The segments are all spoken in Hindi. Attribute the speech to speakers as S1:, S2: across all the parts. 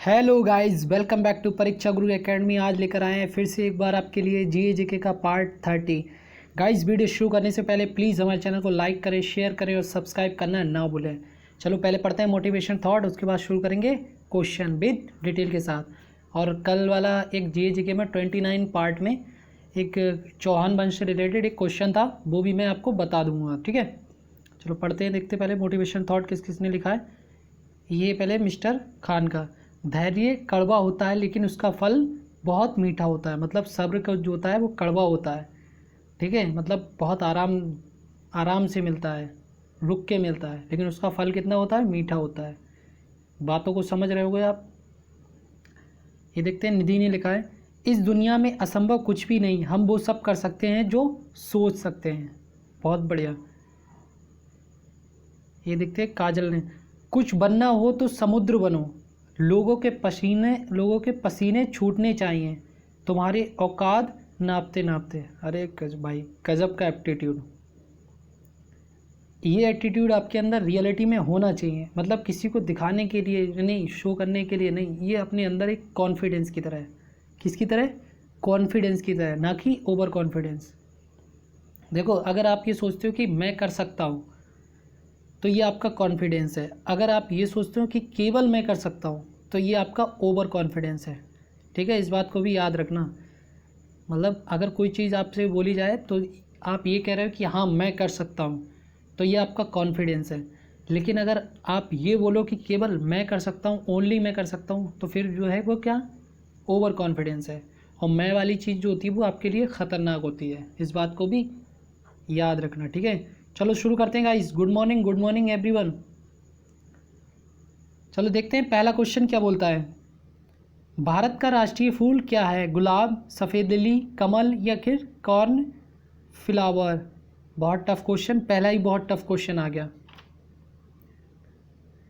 S1: Hello guys, welcome back to Pariksha Guru academy. आज लेकर आए हैं फिर से एक बार आपके लिए जीए जीके का पार्ट 30। गाइस, वीडियो शुरू करने से पहले प्लीज़ हमारे चैनल को लाइक करें, शेयर करें और सब्सक्राइब करना ना भूलें। चलो पहले पढ़ते हैं मोटिवेशन थॉट, उसके बाद शुरू करेंगे क्वेश्चन विद डिटेल के साथ। और कल वाला एक जीए जीके में 29 पार्ट में एक चौहान वंश से रिलेटेड एक क्वेश्चन था, वो भी मैं आपको बता दूँगा। ठीक है, चलो पढ़ते हैं, देखते पहले मोटिवेशन थॉट किस किसने लिखा है। ये पहले मिस्टर खान का, धैर्य कड़वा होता है लेकिन उसका फल बहुत मीठा होता है। मतलब सब्र का जो होता है वो कड़वा होता है, ठीक है, मतलब बहुत आराम से मिलता है, रुक के मिलता है, लेकिन उसका फल कितना होता है, मीठा होता है। बातों को समझ रहे होगे आप। ये देखते हैं, निधि ने लिखा है, इस दुनिया में असंभव कुछ भी नहीं, हम वो सब कर सकते हैं जो सोच सकते हैं। बहुत बढ़िया। ये देखते हैं, काजल ने, कुछ बनना हो तो समुद्र बनो, लोगों के पसीने छूटने चाहिए, तुम्हारी औकात नापते नापते। अरे भाई, गजब का एप्टीट्यूड। ये एटीट्यूड आपके अंदर रियलिटी में होना चाहिए। मतलब किसी को दिखाने के लिए नहीं, शो करने के लिए नहीं, ये अपने अंदर एक कॉन्फिडेंस की तरह है। किसकी तरह? कॉन्फिडेंस की तरह, ना कि ओवर कॉन्फिडेंस। देखो, अगर आप ये सोचते हो कि मैं कर सकता हूँ तो ये आपका कॉन्फिडेंस है। अगर आप ये सोचते हो कि केवल मैं कर सकता हूँ तो ये आपका ओवर कॉन्फिडेंस है। ठीक है, इस बात को भी याद रखना। मतलब अगर कोई चीज़ आपसे बोली जाए तो आप ये कह रहे हो कि हाँ मैं कर सकता हूँ, तो ये आपका कॉन्फिडेंस है। लेकिन अगर आप ये बोलो कि केवल मैं कर सकता हूँ, ओनली मैं कर सकता हूँ, तो फिर जो है वो क्या, ओवर कॉन्फिडेंस है। और मैं वाली चीज़ जो होती है वो आपके लिए ख़तरनाक होती है। इस बात को भी याद रखना। ठीक है, चलो शुरू करते हैं गाइस। Good morning everyone. चलो देखते हैं पहला क्वेश्चन क्या बोलता है। भारत का राष्ट्रीय फूल क्या है? गुलाब, सफ़ेद लिली, कमल या फिर कॉर्न फ्लावर? बहुत टफ क्वेश्चन, पहला ही बहुत टफ क्वेश्चन आ गया।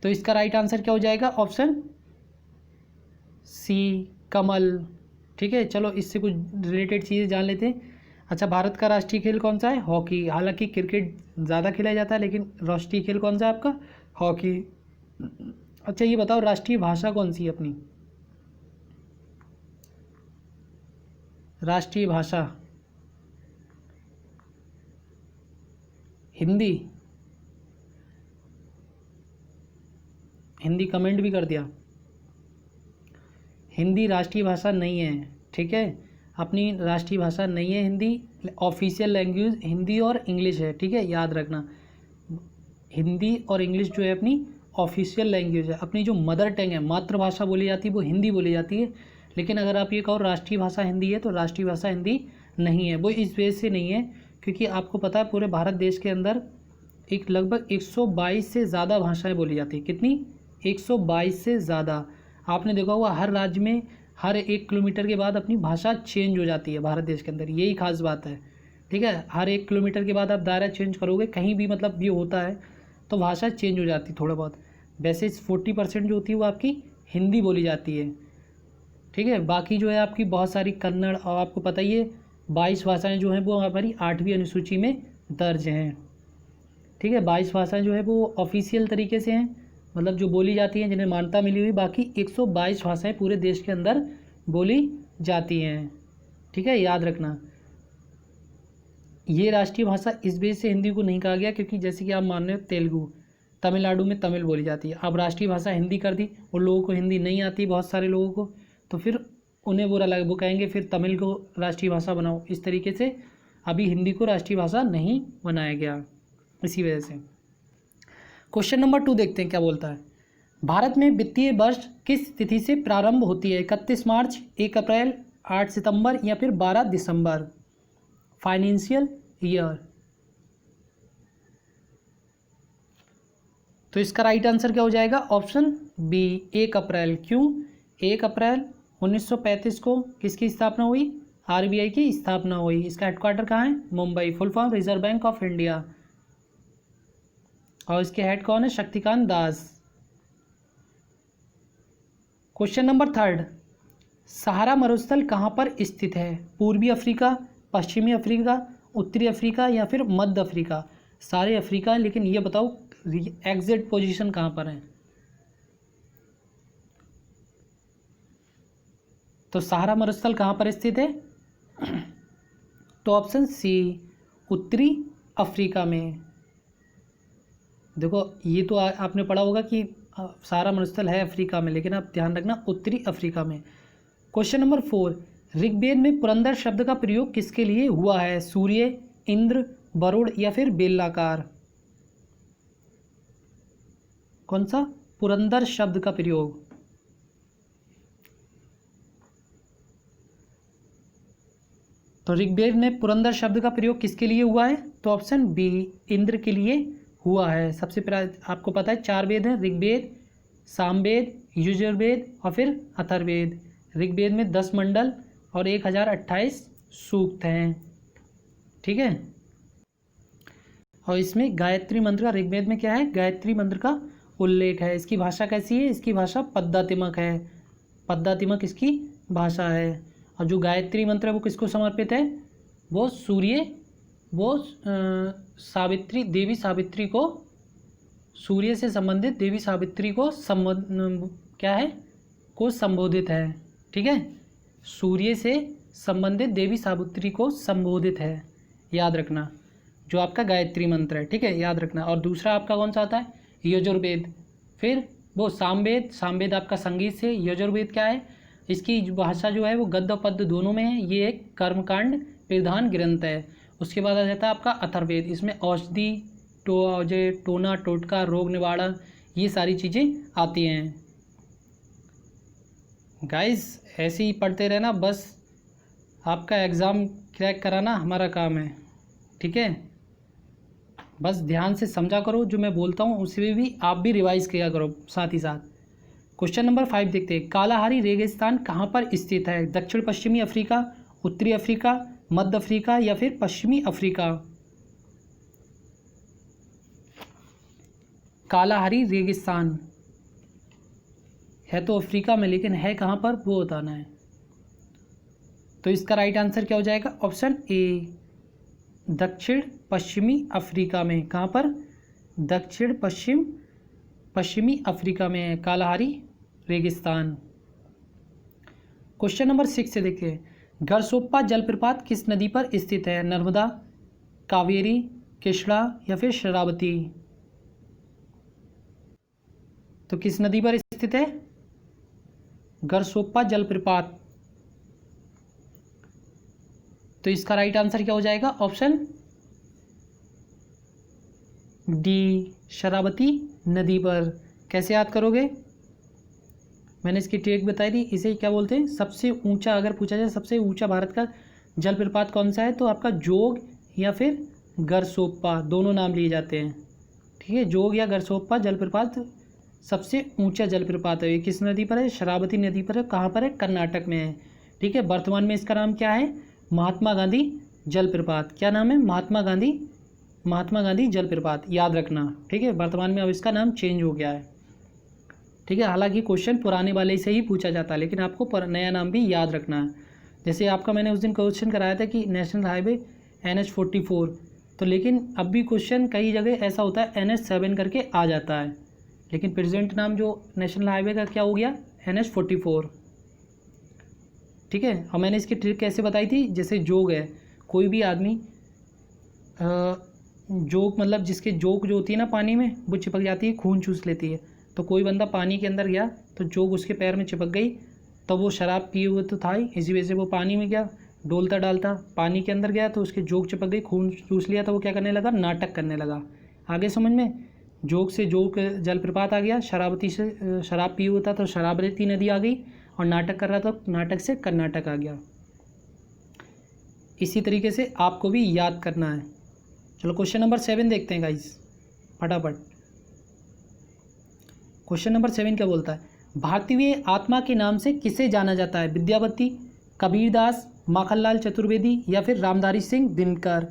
S1: तो इसका राइट आंसर क्या हो जाएगा? ऑप्शन सी, कमल। ठीक है, चलो इससे कुछ रिलेटेड चीज़ें जान लेते हैं। अच्छा, भारत का राष्ट्रीय खेल कौन सा है? हॉकी। हालांकि क्रिकेट ज़्यादा खेला जाता है, लेकिन राष्ट्रीय खेल कौन सा है आपका? हॉकी। अच्छा, ये बताओ राष्ट्रीय भाषा कौन सी है अपनी? राष्ट्रीय भाषा हिंदी। हिंदी कमेंट भी कर दिया। हिंदी राष्ट्रीय भाषा नहीं है। ठीक है, अपनी राष्ट्रीय भाषा नहीं है हिंदी। ऑफिशियल लैंग्वेज हिंदी और इंग्लिश है। ठीक है, याद रखना, हिंदी और इंग्लिश जो है अपनी ऑफिशियल लैंग्वेज है। अपनी जो मदर टंग है, मातृभाषा बोली जाती है, वो हिंदी बोली जाती है। लेकिन अगर आप ये कहो राष्ट्रीय भाषा हिंदी है, तो राष्ट्रीय भाषा हिंदी नहीं है। वो इस वजह से नहीं है क्योंकि आपको पता है पूरे भारत देश के अंदर एक लगभग 122 से ज़्यादा भाषाएं बोली जाती है। कितनी? 122 से ज़्यादा। आपने देखा होगा हर राज्य में हर 1 किलोमीटर के बाद अपनी भाषा चेंज हो जाती है भारत देश के अंदर। यही खास बात है। ठीक है, हर 1 किलोमीटर के बाद आप दायरा चेंज करोगे, कहीं भी मतलब ये होता है, तो भाषा चेंज हो जाती है थोड़ा बहुत। वैसे 40% जो होती है वो आपकी हिंदी बोली जाती है। ठीक है, बाकी जो है आपकी बहुत सारी कन्नड़, और आपको पता ही है 22 भाषाएँ जो हैं वो हमारी 8वीं अनुसूची में दर्ज हैं। ठीक है, 22 भाषाएँ जो है वो ऑफिशियल तरीके से हैं, मतलब जो बोली जाती हैं, जिन्हें मान्यता मिली हुई। बाकी 122 भाषाएँ पूरे देश के अंदर बोली जाती हैं। ठीक है, याद रखना। ये राष्ट्रीय भाषा इस वजह से हिंदी को नहीं कहा गया क्योंकि जैसे कि आप मान रहे हो तेलुगु, तमिलनाडु में तमिल बोली जाती है। अब राष्ट्रीय भाषा हिंदी कर दी और लोगों को हिंदी नहीं आती, बहुत सारे लोगों को, तो फिर उन्हें बुरा लगे, वो कहेंगे फिर तमिल को राष्ट्रीय भाषा बनाओ। इस तरीके से अभी हिंदी को राष्ट्रीय भाषा नहीं बनाया गया, इसी वजह से। क्वेश्चन नंबर 2 देखते हैं क्या बोलता है। भारत में वित्तीय वर्ष किस तिथि से प्रारंभ होती है? 31 मार्च, 1 अप्रैल, 8 सितंबर या फिर 12 दिसंबर? Financial year. तो इसका राइट आंसर क्या हो जाएगा? ऑप्शन बी, 1 अप्रैल। क्यों 1 अप्रैल? 1935 को किसकी स्थापना हुई? आरबीआई की स्थापना हुई। इसका हेडक्वार्टर कहाँ है? Mumbai. Full form reserve bank of India. और इसके हेड कौन है? शक्तिकांत दास। क्वेश्चन नंबर 3, सहारा मरुस्थल कहाँ पर स्थित है? पूर्वी अफ्रीका, पश्चिमी अफ्रीका, उत्तरी अफ्रीका या फिर मध्य अफ्रीका? सारे अफ्रीका है, लेकिन ये बताओ एग्जैक्ट पोजीशन कहाँ पर है? तो सहारा मरुस्थल कहाँ पर स्थित है? तो ऑप्शन सी, उत्तरी अफ्रीका में। देखो ये तो आपने पढ़ा होगा कि सहारा मरुस्थल है अफ्रीका में, लेकिन आप ध्यान रखना उत्तरी अफ्रीका में। क्वेश्चन नंबर 4, ऋग्वेद में पुरंदर शब्द का प्रयोग किसके लिए हुआ है? सूर्य, इंद्र, वरुण या फिर बेलनाकार? कौन सा पुरंदर शब्द का प्रयोग? तो ऋग्वेद में पुरंदर शब्द का प्रयोग किसके लिए हुआ है? तो ऑप्शन बी, इंद्र के लिए हुआ है। सबसे पहले आपको पता है 4 वेद हैं, ऋग्वेद, सामवेद, यजुर्वेद और फिर अथर्ववेद। ऋग्वेद में 10 मंडल और 1028 सूक्त हैं, ठीक है। और इसमें गायत्री मंत्र का, ऋग्वेद में क्या है? गायत्री मंत्र का उल्लेख है। इसकी भाषा कैसी है? इसकी भाषा पद्दातिमक है। पद्दातिमक इसकी भाषा है। और जो गायत्री मंत्र है वो किसको समर्पित है? वो सूर्य, वो सावित्री, देवी सावित्री को, सूर्य से संबंधित देवी सावित्री को क्या है? को संबोधित है, ठीक है। सूर्य से संबंधित देवी सावित्री को संबोधित है, याद रखना, जो आपका गायत्री मंत्र है, ठीक है, याद रखना। और दूसरा आपका कौन सा आता है? यजुर्वेद। फिर वो सामवेद, सामवेद आपका संगीत से। यजुर्वेद क्या है? इसकी भाषा जो है वो गद्य और पद्य दोनों में है। ये एक कर्मकांड प्रधान ग्रंथ है। उसके बाद आ जाता है आपका अथर्ववेद। इसमें औषधि, टोना टोटका, रोग निवारण, ये सारी चीज़ें आती हैं। गाइस ऐसे ही पढ़ते रहना, बस आपका एग्ज़ाम क्रैक कराना हमारा काम है, ठीक है। बस ध्यान से समझा करो जो मैं बोलता हूँ, उसमें भी आप भी रिवाइज किया करो साथ ही साथ। क्वेश्चन नंबर 5 देखते हैं। कालाहारी रेगिस्तान कहाँ पर स्थित है? दक्षिण पश्चिमी अफ्रीका, उत्तरी अफ्रीका, मध्य अफ्रीका या फिर पश्चिमी अफ्रीका? कालाहारी रेगिस्तान है तो अफ्रीका में, लेकिन है कहाँ पर वो बताना है। तो इसका राइट आंसर क्या हो जाएगा? ऑप्शन ए, दक्षिण पश्चिमी अफ्रीका में। कहाँ पर? दक्षिण पश्चिमी अफ्रीका में है कालाहारी रेगिस्तान। क्वेश्चन नंबर 6 से देखिए। गरसोप्पा जलप्रपात किस नदी पर स्थित है? नर्मदा, कावेरी, कृष्णा या फिर शरावती? तो किस नदी पर स्थित है गरसोप्पा जलप्रपात? तो इसका राइट आंसर क्या हो जाएगा? ऑप्शन डी, शरावती नदी पर। कैसे याद करोगे? मैंने इसकी ट्रिक बताई थी। इसे क्या बोलते हैं? सबसे ऊंचा, अगर पूछा जाए सबसे ऊंचा भारत का जलप्रपात कौन सा है, तो आपका जोग या फिर गरसोप्पा, दोनों नाम लिए जाते हैं, ठीक है। जोग या गरसोप्पा जलप्रपात सबसे ऊंचा जलप्रपात है। ये किस नदी पर है? शरावती नदी पर है। कहाँ पर है? कर्नाटक में है, ठीक है। वर्तमान में इसका नाम क्या है? महात्मा गांधी जलप्रपात। क्या नाम है? महात्मा गांधी जलप्रपात, याद रखना, ठीक है। वर्तमान में अब इसका नाम चेंज हो गया है, ठीक है। हालांकि क्वेश्चन पुराने वाले से ही पूछा जाता है, लेकिन आपको नया नाम भी याद रखना है। जैसे आपका मैंने उस दिन क्वेश्चन कराया था कि नेशनल हाईवे NH44, तो लेकिन अब भी क्वेश्चन कई जगह ऐसा होता है NH7 करके आ जाता है, लेकिन प्रेजेंट नाम जो नेशनल हाईवे का क्या हो गया? NH44, ठीक है। और मैंने इसकी ट्रिक कैसे बताई थी? जैसे जोग है, कोई भी आदमी जोग मतलब जिसके जोग जो होती है ना पानी में, वो चिपक जाती है, खून चूस लेती है। तो कोई बंदा पानी के अंदर गया तो जोग उसके पैर में चिपक गई, तो वो शराब पिए हुए तो था ही, इसी वजह से वो पानी में गया, डोलता डालता पानी के अंदर गया तो उसके जोग चिपक गई, खून चूस लिया, तो वो क्या करने लगा? नाटक करने लगा। आगे समझ में? जोग से जोग जलप्रपात आ गया, शराबती से शराब पिए हुआ था तो शराबती नदी आ गई, और नाटक कर रहा था तो नाटक से कर्नाटक आ गया। इसी तरीके से आपको भी याद करना है। चलो क्वेश्चन नंबर 7 देखते हैं गाइस, फटाफट। क्वेश्चन नंबर 7 क्या बोलता है? भारतीय आत्मा के नाम से किसे जाना जाता है? विद्यापति, कबीरदास, माखनलाल चतुर्वेदी या फिर रामधारी सिंह दिनकर?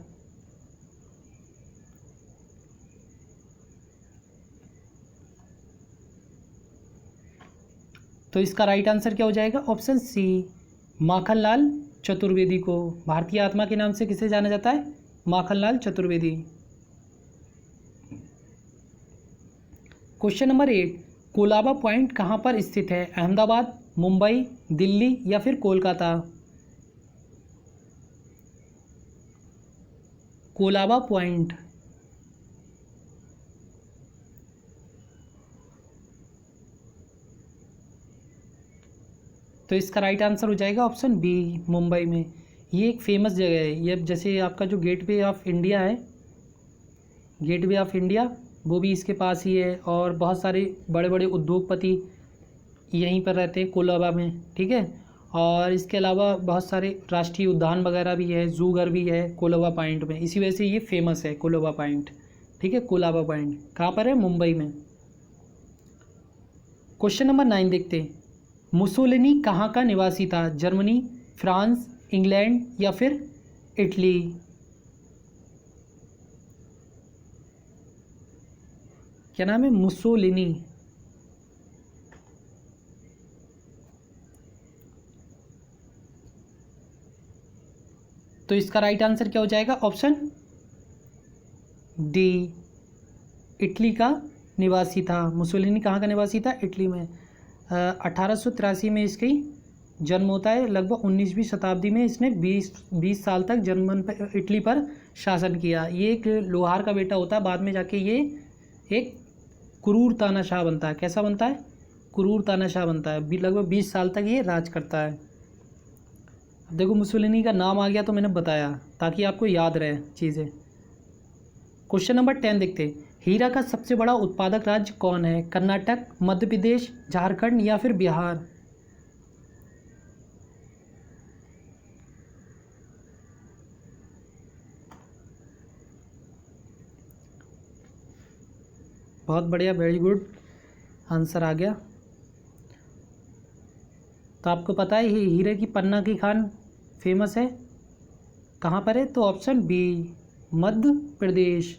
S1: तो इसका राइट आंसर क्या हो जाएगा? ऑप्शन सी, माखनलाल चतुर्वेदी को। भारतीय आत्मा के नाम से किसे जाना जाता है? Makhanlal Chaturvedi. Question number 8, Colaba point कहाँ पर स्थित है? अहमदाबाद, मुंबई, दिल्ली या फिर कोलकाता? कोलाबा पॉइंट। तो इसका राइट आंसर हो जाएगा ऑप्शन बी, मुंबई में। ये एक फेमस जगह है। ये जैसे आपका जो गेटवे ऑफ इंडिया है, गेटवे ऑफ इंडिया, वो भी इसके पास ही है। और बहुत सारे बड़े बड़े उद्योगपति यहीं पर रहते हैं कोलाबा में, ठीक है। और इसके अलावा बहुत सारे राष्ट्रीय उद्यान वगैरह भी है, जू घर भी है कोलाबा पॉइंट में। इसी वजह से ये फेमस है कोलाबा पॉइंट, ठीक है। कोलाबा पॉइंट कहाँ पर है? मुंबई में। क्वेश्चन नंबर 9 देखते हैं। मुसोलिनी कहाँ का निवासी था? जर्मनी, फ्रांस, इंग्लैंड या फिर इटली? क्या नाम है? मुसोलिनी। तो इसका राइट आंसर क्या हो जाएगा? ऑप्शन डी, इटली का निवासी था। मुसोलिनी कहाँ का निवासी था? इटली में। 1883 में इसकी जन्म होता है। लगभग 19वीं शताब्दी में इसने 20 साल तक इटली पर शासन किया। ये एक लोहार का बेटा होता है, बाद में जाके ये एक क्रूर तानाशाह बनता है। कैसा बनता है? क्रूर तानाशाह बनता है। लगभग 20 साल तक ये राज करता है। अब देखो मुसोलिनी का नाम आ गया तो मैंने बताया ताकि आपको याद रहे चीज़ें। क्वेश्चन नंबर 10 देखते हैं। हीरा का सबसे बड़ा उत्पादक राज्य कौन है? कर्नाटक, मध्य प्रदेश, झारखंड या फिर बिहार? बहुत बढ़िया, वेरी गुड, आंसर आ गया। तो आपको पता है हीरे की पन्ना की खान फेमस है, कहाँ पर है? तो ऑप्शन बी, मध्य प्रदेश।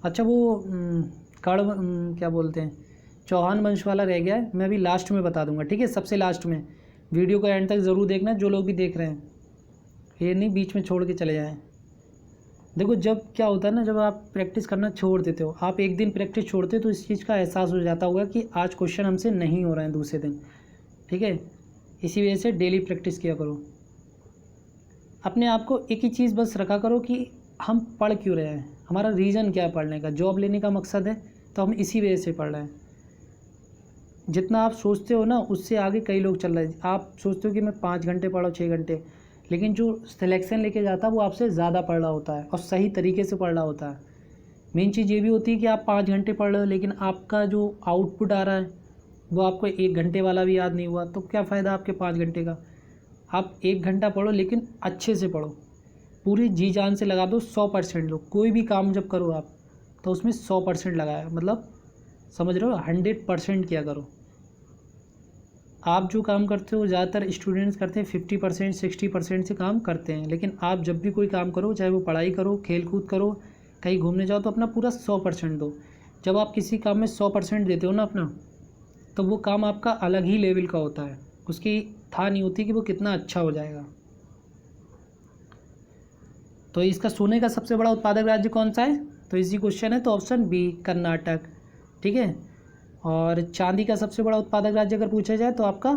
S1: अच्छा वो क्या बोलते हैं, चौहान वंश वाला रह गया है, मैं अभी लास्ट में बता दूंगा, ठीक है, सबसे लास्ट में। वीडियो को एंड तक ज़रूर देखना जो लोग भी देख रहे हैं, ये नहीं बीच में छोड़ के चले जाएं। देखो जब क्या होता है ना, जब आप प्रैक्टिस करना छोड़ देते हो, आप एक दिन प्रैक्टिस छोड़ते हो तो इस चीज़ का एहसास हो जाता होगा कि आज क्वेश्चन हमसे नहीं हो रहे हैं दूसरे दिन, ठीक है। इसी वजह से डेली प्रैक्टिस किया करो। अपने आप को एक ही चीज़ बस रखा करो कि हम पढ़ क्यों रहे हैं, हमारा रीज़न क्या है पढ़ने का। जॉब लेने का मकसद है तो हम इसी वजह से पढ़ रहे हैं। जितना आप सोचते हो ना उससे आगे कई लोग चल रहे हैं। आप सोचते हो कि मैं 5 घंटे पढ़ा 6 घंटे, लेकिन जो सिलेक्शन लेके जाता है वो आपसे ज़्यादा पढ़ रहा होता है और सही तरीके से पढ़ रहा होता है। मेन चीज़ ये भी होती है कि आप 5 घंटे पढ़ रहे हो लेकिन आपका जो आउटपुट आ रहा है वो आपको 1 घंटे वाला भी याद नहीं हुआ, तो क्या फ़ायदा आपके 5 घंटे का। आप 1 घंटा पढ़ो लेकिन अच्छे से पढ़ो, पूरी जी जान से लगा दो, 100% लो। कोई भी काम जब करो आप तो उसमें 100% लगाया, मतलब समझ रहे हो, 100% किया करो। आप जो काम करते हो ज़्यादातर स्टूडेंट्स करते हैं 50% 60% से काम करते हैं, लेकिन आप जब भी कोई काम करो, चाहे वो पढ़ाई करो, खेल कूद करो, कहीं घूमने जाओ, तो अपना पूरा 100% दो। जब आप किसी काम में 100% देते हो ना अपना, तो वो काम आपका अलग ही लेवल का होता है, उसकी था नहीं होती कि वो कितना अच्छा हो जाएगा। तो इसका सोने का सबसे बड़ा उत्पादक राज्य कौन सा है? तो इसी क्वेश्चन है, तो ऑप्शन बी, कर्नाटक, ठीक है। और चांदी का सबसे बड़ा उत्पादक राज्य अगर पूछा जाए तो आपका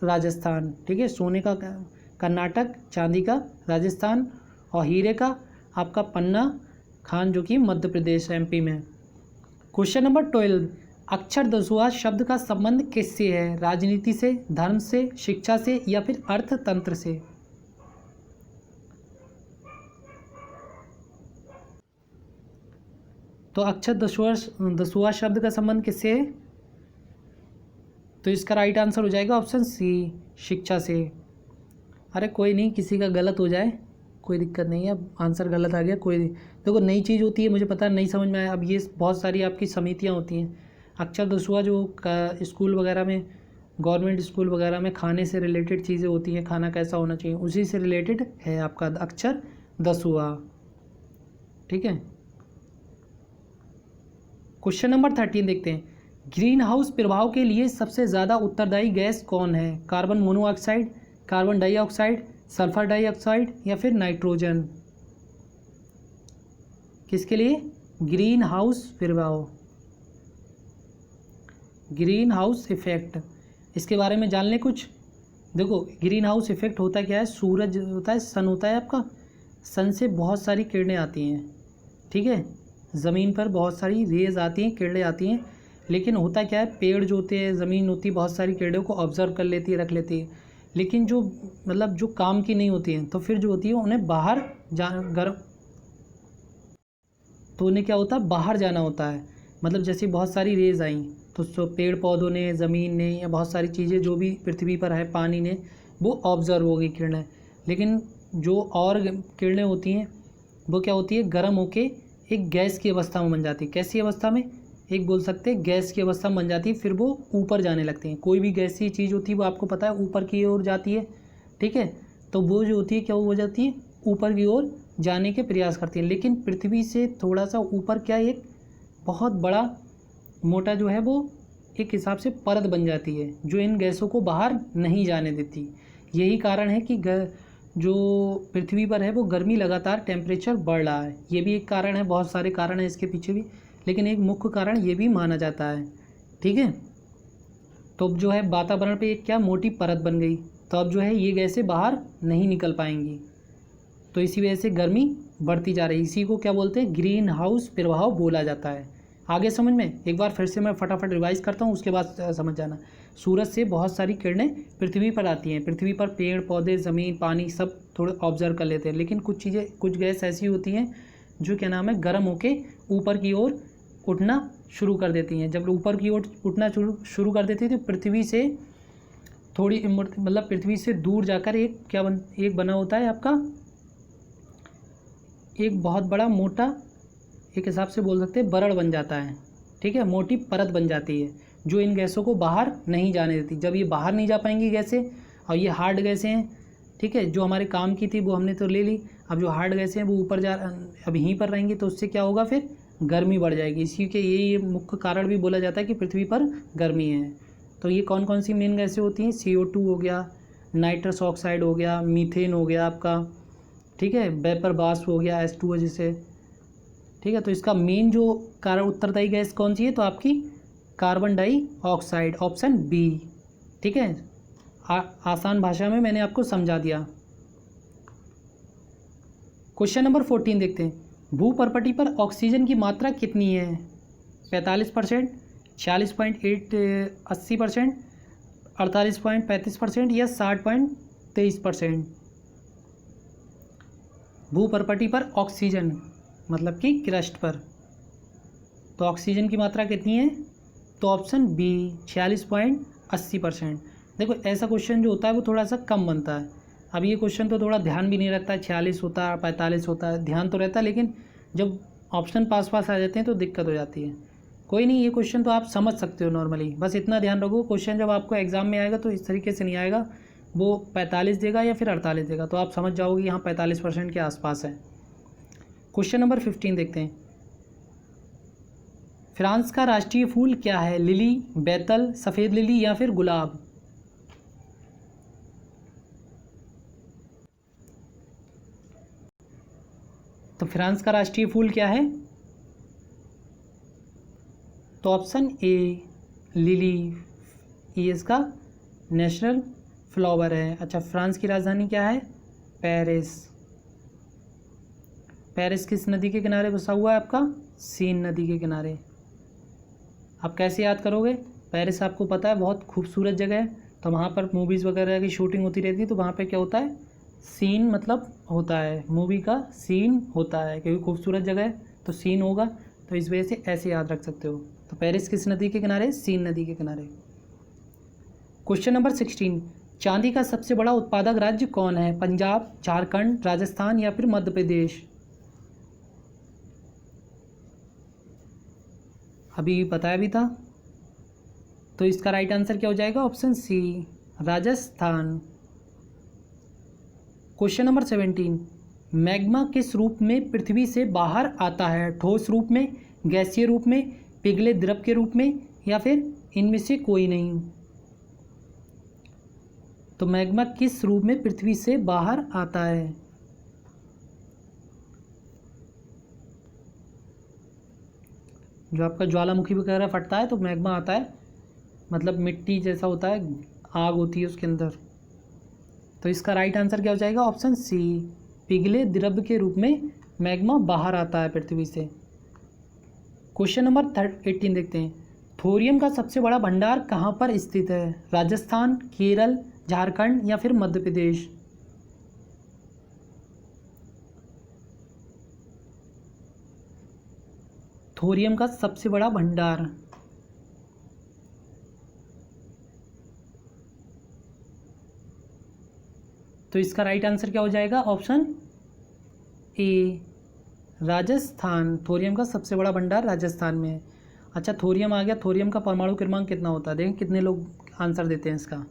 S1: राजस्थान, ठीक है। सोने का कर्नाटक, चांदी का राजस्थान और हीरे का आपका पन्ना खान जो कि मध्य प्रदेश एमपी में। क्वेश्चन नंबर 12, अक्षर दसवां शब्द का संबंध किससे है? राजनीति से, धर्म से, शिक्षा से या फिर अर्थतंत्र से? तो अक्षर दसवां शब्द का संबंध किससे है? तो इसका राइट आंसर हो जाएगा ऑप्शन सी, शिक्षा से। अरे कोई नहीं, किसी का गलत हो जाए कोई दिक्कत नहीं है, आंसर गलत आ गया कोई नहीं। देखो नई चीज़ होती है, मुझे पता नहीं समझ में आया। अब ये बहुत सारी आपकी समितियाँ होती हैं, अक्षर दसवां जो स्कूल वगैरह में, गवर्नमेंट स्कूल वगैरह में खाने से रिलेटेड चीज़ें होती हैं, खाना कैसा होना चाहिए, उसी से रिलेटेड है आपका अक्षर दसवां, ठीक है। क्वेश्चन नंबर 13 देखते हैं। ग्रीन हाउस प्रभाव के लिए सबसे ज़्यादा उत्तरदायी गैस कौन है? Carbon monoxide, carbon dioxide, sulphur dioxide या फिर नाइट्रोजन? किसके लिए? ग्रीन हाउस प्रभाव, ग्रीन हाउस इफेक्ट, इसके बारे में जान लें कुछ। देखो ग्रीन हाउस इफेक्ट होता क्या है, सूरज होता है, सन होता है आपका, सन से बहुत सारी किरणें आती हैं, ठीक है, ज़मीन पर बहुत सारी रेज आती हैं, किरणें आती हैं, लेकिन होता क्या है, पेड़ जो होते हैं, ज़मीन होती है, बहुत सारी किरणों को ऑब्जर्व कर लेती है, रख लेती है, लेकिन जो मतलब जो काम की नहीं होती हैं, तो फिर जो होती है उन्हें बाहर तो उन्हें क्या होता है, बाहर जाना होता है। मतलब जैसे बहुत सारी रेज आई, तो पेड़ पौधों ने, ज़मीन ने, या बहुत सारी चीज़ें जो भी पृथ्वी पर है, पानी ने, वो ऑब्जर्व हो गई किरणें। लेकिन जो और किरणें होती हैं वो क्या होती है, गर्म होके एक गैस की अवस्था में बन जाती है। कैसी अवस्था में, एक बोल सकते हैं गैस की अवस्था में बन जाती है, फिर वो ऊपर जाने लगती हैं। कोई भी गैसीय चीज़ होती है वो आपको पता है ऊपर की ओर जाती है, ठीक है, तो वो जो होती है क्या हो जाती है, ऊपर की ओर जाने के प्रयास करती है। लेकिन पृथ्वी से थोड़ा सा ऊपर क्या, एक बहुत बड़ा मोटा जो है वो एक हिसाब से परत बन जाती है, जो इन गैसों को बाहर नहीं जाने देती। यही कारण है कि जो पृथ्वी पर है वो गर्मी लगातार टेम्परेचर बढ़ रहा है। ये भी एक कारण है, बहुत सारे कारण हैं इसके पीछे भी, लेकिन एक मुख्य कारण ये भी माना जाता है, ठीक है। तो अब जो है वातावरण पे एक क्या मोटी परत बन गई, तो अब जो है ये गैसें बाहर नहीं निकल पाएंगी, तो इसी वजह से गर्मी बढ़ती जा रही है। इसी को क्या बोलते हैं, ग्रीन हाउस प्रभाव बोला जाता है। आगे समझ में, एक बार फिर से मैं फटाफट रिवाइज करता हूँ, उसके बाद समझ जाना। सूरज से बहुत सारी किरणें पृथ्वी पर आती हैं, पृथ्वी पर पेड़ पौधे, ज़मीन, पानी सब थोड़े ऑब्जर्व कर लेते हैं, लेकिन कुछ चीज़ें, कुछ गैस ऐसी होती हैं जो क्या नाम है, गर्म होके ऊपर की ओर उठना शुरू कर देती हैं। जब ऊपर की ओर उठना शुरू कर देती है, तो पृथ्वी से थोड़ी मतलब पृथ्वी से दूर जाकर एक बना होता है आपका, एक बहुत बड़ा मोटा, एक हिसाब से बोल सकते हैं बरड़ बन जाता है, ठीक है, मोटी परत बन जाती है, जो इन गैसों को बाहर नहीं जाने देती। जब ये बाहर नहीं जा पाएंगी गैसें, और ये हार्ड गैसें हैं, ठीक है, जो हमारे काम की थी वो हमने तो ले ली, अब जो हार्ड गैसें हैं वो ऊपर अब यहीं पर रहेंगी, तो उससे क्या होगा, फिर गर्मी बढ़ जाएगी। इसी के ये मुख्य कारण भी बोला जाता है कि पृथ्वी पर गर्मी है। तो ये कौन कौन सी मेन गैसें होती हैं, CO2 हो गया, नाइट्रस ऑक्साइड हो गया, मीथेन हो गया आपका, ठीक है, वेपर वाष्प हो गया, H2O जिसे, ठीक है। तो इसका मेन जो कारण उत्तरदायी गैस कौन सी है, तो आपकी कार्बन डाइऑक्साइड, ऑप्शन बी, ठीक है। आसान भाषा में मैंने आपको समझा दिया। क्वेश्चन नंबर 14 देखते हैं, भूपर्पटी पर ऑक्सीजन की मात्रा कितनी है, 45%, 40.80%, 48.35% या 60.23%। भूपर्पटी पर ऑक्सीजन मतलब कि क्रस्ट पर, तो ऑक्सीजन की मात्रा कितनी है, तो ऑप्शन बी 46.80%। देखो ऐसा क्वेश्चन जो होता है वो थोड़ा सा कम बनता है। अब ये क्वेश्चन तो थोड़ा ध्यान भी नहीं रखता है, 46 होता है, 45 होता है, ध्यान तो रहता है, लेकिन जब ऑप्शन पास आ जाते हैं तो दिक्कत हो जाती है। कोई नहीं, ये क्वेश्चन तो आप समझ सकते हो नॉर्मली, बस इतना ध्यान रखो, क्वेश्चन जब आपको एग्जाम में आएगा तो इस तरीके से नहीं आएगा, वो 45 देगा या फिर 48 देगा, तो आप समझ जाओगे यहाँ 45% के आसपास है। क्वेश्चन नंबर 15 देखते हैं, फ्रांस का राष्ट्रीय फूल क्या है, लिली, बैतल, सफ़ेद लिली या फिर गुलाब। तो फ्रांस का राष्ट्रीय फूल क्या है, तो ऑप्शन ए लिली, ये इसका नेशनल फ्लावर है। अच्छा, फ्रांस की राजधानी क्या है, पेरिस। पेरिस किस नदी के किनारे बसा हुआ है आपका, सीन नदी के किनारे। आप कैसे याद करोगे, पेरिस आपको पता है बहुत खूबसूरत जगह है, तो वहाँ पर मूवीज़ वगैरह की शूटिंग होती रहती है, तो वहाँ पे क्या होता है, सीन मतलब होता है, मूवी का सीन होता है, क्योंकि खूबसूरत जगह है तो सीन होगा, तो इस वजह से ऐसे याद रख सकते हो। तो पेरिस किस नदी के किनारे, सीन नदी के किनारे। क्वेश्चन नंबर 16, चांदी का सबसे बड़ा उत्पादक राज्य कौन है, पंजाब, झारखंड, राजस्थान या फिर मध्य प्रदेश। अभी बताया भी था, तो इसका राइट आंसर क्या हो जाएगा, option C, Rajasthan. Question number 17, magma किस रूप में पृथ्वी से बाहर आता है, ठोस रूप में, गैसीय रूप में, पिघले द्रव के रूप में या फिर इनमें से कोई नहीं। तो मैग्मा किस रूप में पृथ्वी से बाहर आता है, जो आपका ज्वालामुखी वगैरह फटता है तो मैग्मा आता है मतलब मिट्टी जैसा होता है, आग होती है उसके अंदर। तो इसका राइट आंसर क्या हो जाएगा? ऑप्शन सी, पिघले द्रव के रूप में मैग्मा बाहर आता है पृथ्वी से। क्वेश्चन नंबर 18 देखते हैं। थोरियम का सबसे बड़ा भंडार कहाँ पर स्थित है? राजस्थान, केरल, झारखंड या फिर मध्य प्रदेश? थोरियम का सबसे बड़ा भंडार। तो इसका राइट आंसर क्या हो जाएगा? Option A, Rajasthan. थोरियम का सबसे बड़ा भंडार राजस्थान में है। अच्छा, थोरियम आ गया। थोरियम का परमाणु क्रमांक कितना होता है? देखें कितने लोग आंसर देते हैं इसका।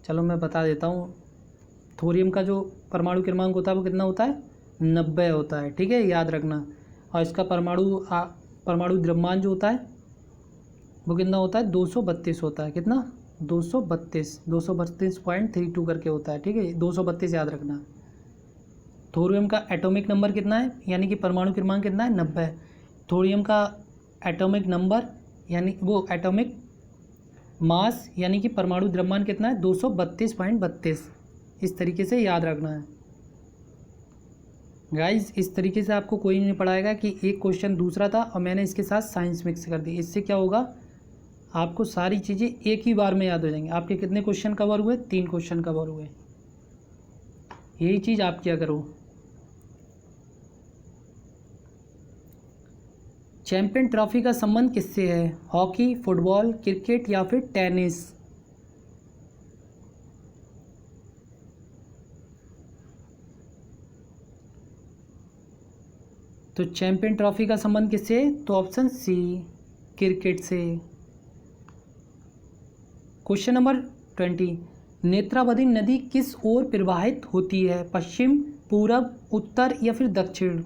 S1: चलो मैं बता देता हूँ। थोरियम का जो परमाणु क्रमांक होता है वो कितना होता है? 90 होता है। ठीक है, याद रखना। और इसका परमाणु द्रव्यमान जो होता है वो कितना होता है? 232 होता है। कितना? 232.32 करके होता है। ठीक है, 232 याद रखना। थोरियम का एटॉमिक नंबर कितना है, यानी कि परमाणु क्रमांक कितना है? 90। थोरियम का एटॉमिक नंबर यानी वो एटॉमिक मास यानी कि परमाणु द्रव्यमान कितना है? 232.32। इस तरीके से याद रखना है गाइज। इस तरीके से आपको कोई नहीं पढ़ाएगा कि एक क्वेश्चन दूसरा था और मैंने इसके साथ साइंस मिक्स कर दी। इससे क्या होगा? आपको सारी चीज़ें एक ही बार में याद हो जाएंगी। आपके कितने क्वेश्चन कवर हुए? 3 क्वेश्चन कवर हुए। यही चीज़ आप क्या करो। चैंपियन ट्रॉफी का संबंध किससे है? हॉकी, फुटबॉल, क्रिकेट या फिर टेनिस? तो चैंपियन ट्रॉफी का संबंध किससे है? तो ऑप्शन सी, क्रिकेट से। Question number 20। नेत्रावती नदी किस ओर प्रवाहित होती है? पश्चिम, पूरब, उत्तर या फिर दक्षिण?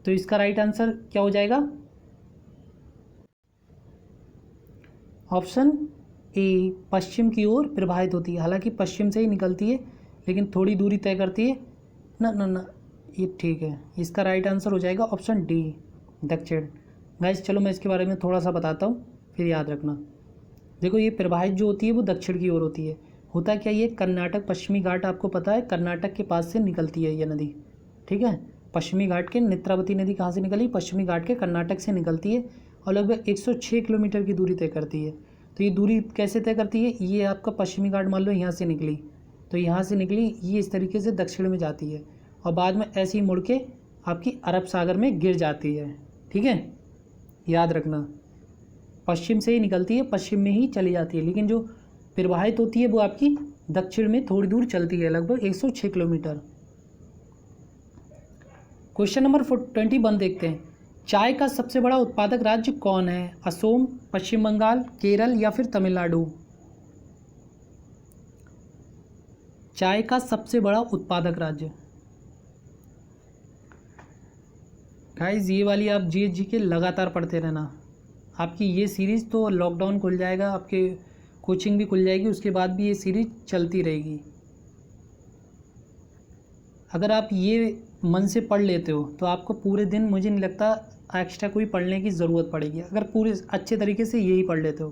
S1: तो इसका राइट आंसर क्या हो जाएगा? ऑप्शन ए, पश्चिम की ओर प्रवाहित होती है। हालांकि पश्चिम से ही निकलती है लेकिन थोड़ी दूरी तय करती है ना ना ना, ये ठीक है। इसका राइट आंसर हो जाएगा ऑप्शन डी, दक्षिण। गाइस चलो मैं इसके बारे में थोड़ा सा बताता हूँ, फिर याद रखना। देखो ये प्रवाहित जो होती है वो दक्षिण की ओर होती है। होता क्या, ये कर्नाटक पश्चिमी घाट आपको पता है, कर्नाटक के पास से निकलती है ये नदी। ठीक है, पश्चिमी घाट के नेत्रावती नदी कहाँ से निकली? पश्चिमी घाट के कर्नाटक से निकलती है और लगभग 106 किलोमीटर की दूरी तय करती है। तो ये दूरी कैसे तय करती है? ये आपका पश्चिमी घाट मान लो यहाँ से निकली, तो यहाँ से निकली ये इस तरीके से दक्षिण में जाती है और बाद में ऐसे ही मुड़ के आपकी अरब सागर में गिर जाती है। ठीक है, याद रखना पश्चिम से ही निकलती है, पश्चिम में ही चली जाती है, लेकिन जो प्रवाहित होती है वो आपकी दक्षिण में थोड़ी दूर चलती है, लगभग 106 किलोमीटर। क्वेश्चन नंबर 21 देखते हैं। चाय का सबसे बड़ा उत्पादक राज्य कौन है? असम, पश्चिम बंगाल, केरल या फिर तमिलनाडु? चाय का सबसे बड़ा उत्पादक राज्य। गाइस ये वाली आप जी के लगातार पढ़ते रहना। आपकी ये सीरीज़ तो लॉकडाउन खुल जाएगा, आपके कोचिंग भी खुल जाएगी, उसके बाद भी ये सीरीज़ चलती रहेगी। अगर आप ये मन से पढ़ लेते हो तो आपको पूरे दिन मुझे नहीं लगता एक्स्ट्रा कोई पढ़ने की ज़रूरत पड़ेगी, अगर पूरे अच्छे तरीके से यही पढ़ लेते हो।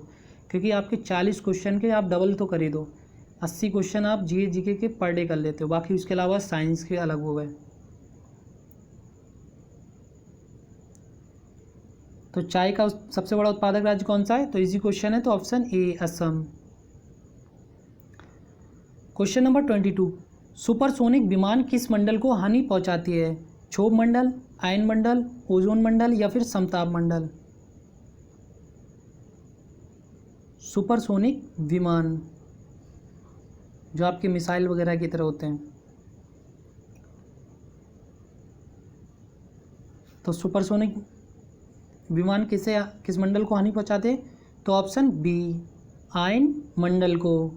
S1: क्योंकि आपके 40 क्वेश्चन के आप डबल तो कर ही दो, 80 क्वेश्चन आप जी के पर डे कर लेते हो, बाकी उसके अलावा साइंस के अलग हो गए। तो चाय का सबसे बड़ा उत्पादक राज्य कौन सा है? तो इजी क्वेश्चन है, तो option A, Assam. Question number 22। Supersonic विमान किस मंडल को हानि पहुंचाती है? क्षोभ मंडल, आयन मंडल, ओजोन मंडल या फिर समताप मंडल? सुपरसोनिक विमान जो आपके मिसाइल वगैरह की तरह होते हैं। तो सुपरसोनिक विमान किस मंडल को हानि पहुंचाते हैं? तो ऑप्शन बी, आयन मंडल को।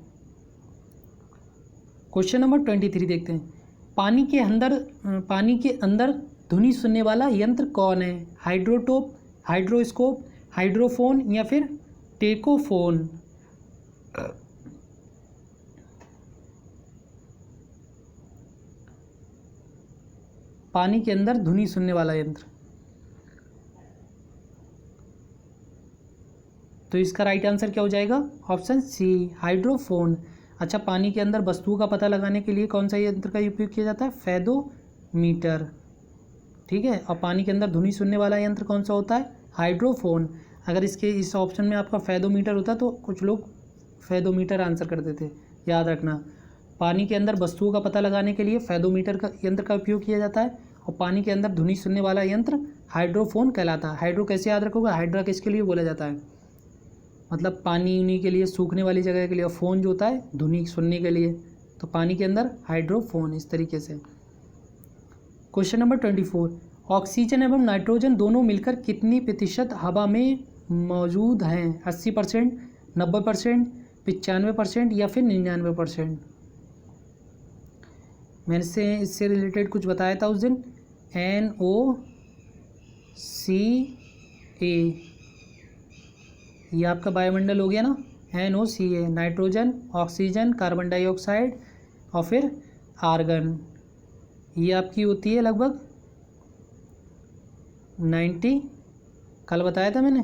S1: क्वेश्चन नंबर 23 देखते हैं। पानी के अंदर ध्वनि सुनने वाला यंत्र कौन है? हाइड्रोटोप, हाइड्रोस्कोप, हाइड्रोफोन या फिर टेकोफोन। पानी के अंदर ध्वनि सुनने वाला यंत्र। तो इसका राइट आंसर क्या हो जाएगा? Option C, hydrophone. अच्छा, पानी के अंदर वस्तुओं का पता लगाने के लिए कौन सा यंत्र का उपयोग किया जाता है? फेदोमीटर। ठीक है, और पानी के अंदर ध्वनि सुनने वाला यंत्र कौन सा होता है? हाइड्रोफोन। अगर इसके इस ऑप्शन में आपका फेदोमीटर होता तो कुछ लोग फेदोमीटर आंसर करते थे, याद रखना। पानी के अंदर वस्तुओं का पता लगाने के लिए फेदोमीटर का यंत्र का उपयोग किया जाता है, और पानी के अंदर ध्वनि सुनने वाला यंत्र हाइड्रोफोन कहलाता है। हाइड्रो कैसे याद रखोगे? हाइड्रा किसके लिए बोला जाता है? मतलब पानी उनी के लिए, सूखने वाली जगह के लिए, और फ़ोन जो होता है ध्वनि सुनने के लिए। तो पानी के अंदर हाइड्रोफोन, इस तरीके से। क्वेश्चन नंबर 24, ऑक्सीजन एवं नाइट्रोजन दोनों मिलकर कितनी प्रतिशत हवा में मौजूद हैं? 80%, 90%, 95% या फिर 99%? मैंने से इससे रिलेटेड कुछ बताया था उस दिन। NOCA, ये आपका वायुमंडल हो गया ना, NOCA, nitrogen, oxygen, carbon dioxide और फिर आर्गन। ये आपकी होती है लगभग 90, कल बताया था मैंने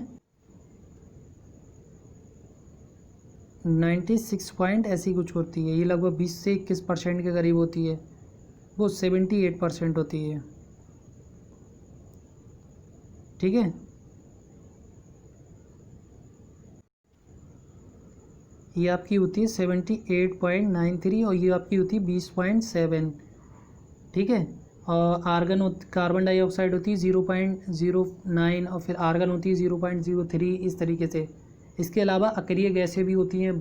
S1: 96 पॉइंट ऐसी कुछ होती है। ये लगभग 20 से 21% के करीब होती है, वो 78% होती है। ठीक है, ये आपकी होती है 78.93 और ये आपकी होती है 20.7। ठीक है, और आर्गन कार्बन डाइऑक्साइड होती है 0.09 और फिर आर्गन होती है 0.03, इस तरीके से। इसके अलावा अक्रिय गैसें भी होती हैं,